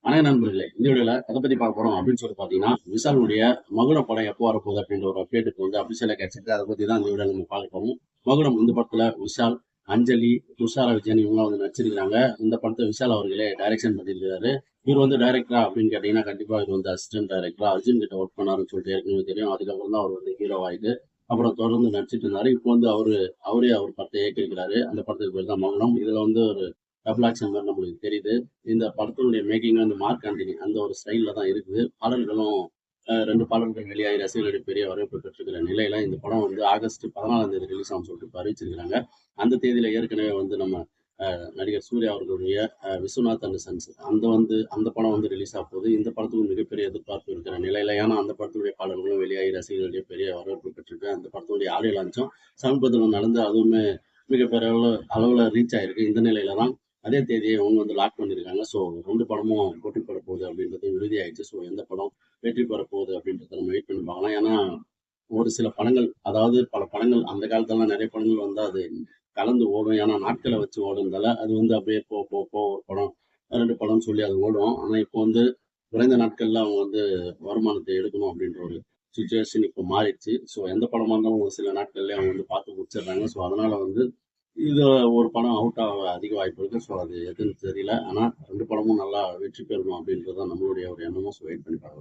வணக்கம் நண்பர்களே. இந்த வீடியோல எத பத்தி பார்க்க போறோம் அப்படின்னு சொல்லி பார்த்தீங்கன்னா, விஷாலுடைய மகுடம் படம் எப்போ வரப்போகுது அப்படின்ற ஒரு அப்டேட் இப்போ வந்து அபிஷியலா கிடைச்சிருக்கு. அத பத்தி தான் இந்த வீடியோல நம்ம பார்க்க போறோம். மகுடம் இந்த படத்துல விஷால், அஞ்சலி, துஷாரா விஜயன் இவங்கலாம் வந்து நடிச்சிருக்காங்க. இந்த படத்த விஷால் அவர்களே டைரக்ஷன் பண்ணியிருக்காரு. இவர் வந்து டைரக்டரா அப்படின்னு கேட்டீங்கன்னா, கண்டிப்பா இவர் வந்து அசிஸ்டன்ட் டைரக்டரா அர்ஜுன் கிட்ட ஒர்க் பண்ணாருன்னு சொல்லிட்டு ஏற்கனவே தெரியும். அதுக்கப்புறம் தான் அவர் வந்து ஹீரோ ஆயிட்டு, அப்புறம் தொடர்ந்து நடிச்சிட்டு இருந்தாரு. இப்போ வந்து அவரே அவர் படத்த இயக்கியிருக்கிறாரு. அந்த படத்துக்கு பேர் தான் மகுடம். இதுல வந்து ஒரு டபுள் ஆக்ஷன் மாதிரி நம்மளுக்கு தெரியுது. இந்த படத்தினுடைய மேக்கிங் வந்து மார்க் ஆண்டனி அந்த ஒரு ஸ்டைல்ல தான் இருக்குது. பாடல்களும் 2 பாடல்கள் வெளியாகி ரசிகர்களிடையே பெரிய வரவேற்பு பெற்றிருக்கிற நிலையில இந்த படம் வந்து ஆகஸ்ட் 14ஆம் தேதி ரிலீஸ் ஆகும்னு சொல்லிட்டு இப்ப அறிவிச்சிருக்காங்க. அந்த தேதியில ஏற்கனவே வந்து நம்ம நடிகர் சூர்யா அவர்களுடைய விஸ்வநாத் அண்ட் சன்ஸ் அந்த படம் வந்து ரிலீஸ் ஆகப்போகுது. இந்த படத்துக்கு மிகப்பெரிய எதிர்பார்ப்பு இருக்கிற நிலையில ஏன்னா அந்த படத்துடைய பாடல்களும் வெளியாகி ரசிகர்களிடையே பெரிய வரவேற்பு பெற்றிருக்கு. அந்த படத்துடைய ஆடியோ லான்ச்சும் சமீபத்தில் நடந்து அதுவுமே மிகப்பெரிய அளவுல ரீச் ஆயிருக்கு. இந்த நிலையில தான் அதே தேதியை அவங்க வந்து லாக் பண்ணியிருக்காங்க. ஸோ 2 படமும் போட்டி போட போகுது அப்படின்றது உறுதியாயிடுச்சு. ஸோ எந்த படம் வெற்றி பெற போகுது அப்படின்றத நம்ம வெயிட் பண்ணி பார்க்கலாம். ஏன்னா, ஒரு சில படங்கள் அதாவது பல படங்கள் அந்த காலத்துலலாம் நெறைய படங்கள் வந்தா அது கலந்து ஓடும். ஏன்னா நாட்கள வச்சு ஓடுனதால, அது வந்து அப்படியே ஒரு படம், 2 படம்னு சொல்லி அது ஓடும். ஆனா இப்போ வந்து குறைந்த நாட்கள்ல அவங்க வந்து வருமானத்த எடுக்கணும் அப்படின்ற ஒரு சிச்சுவேஷன் இப்போ மாறிடுச்சு. ஸோ எந்த படமா இருந்தாலும் ஒரு சில நாட்கள்லயே அவங்க வந்து பார்த்து முடிச்சிடுறாங்க. ஸோ அதனால வந்து இது ஒரு படம் அவுட் ஆக அதிக வாய்ப்பு இருக்கு. ஸோ அது எதுன்னு தெரியல. ஆனா 2 படமும் நல்லா வெற்றி பெறணும் அப்படின்றது தான் நம்மளுடைய ஒரு எண்ணமும். ஸோ வெயிட் பண்ணி பார்க்கலாம்.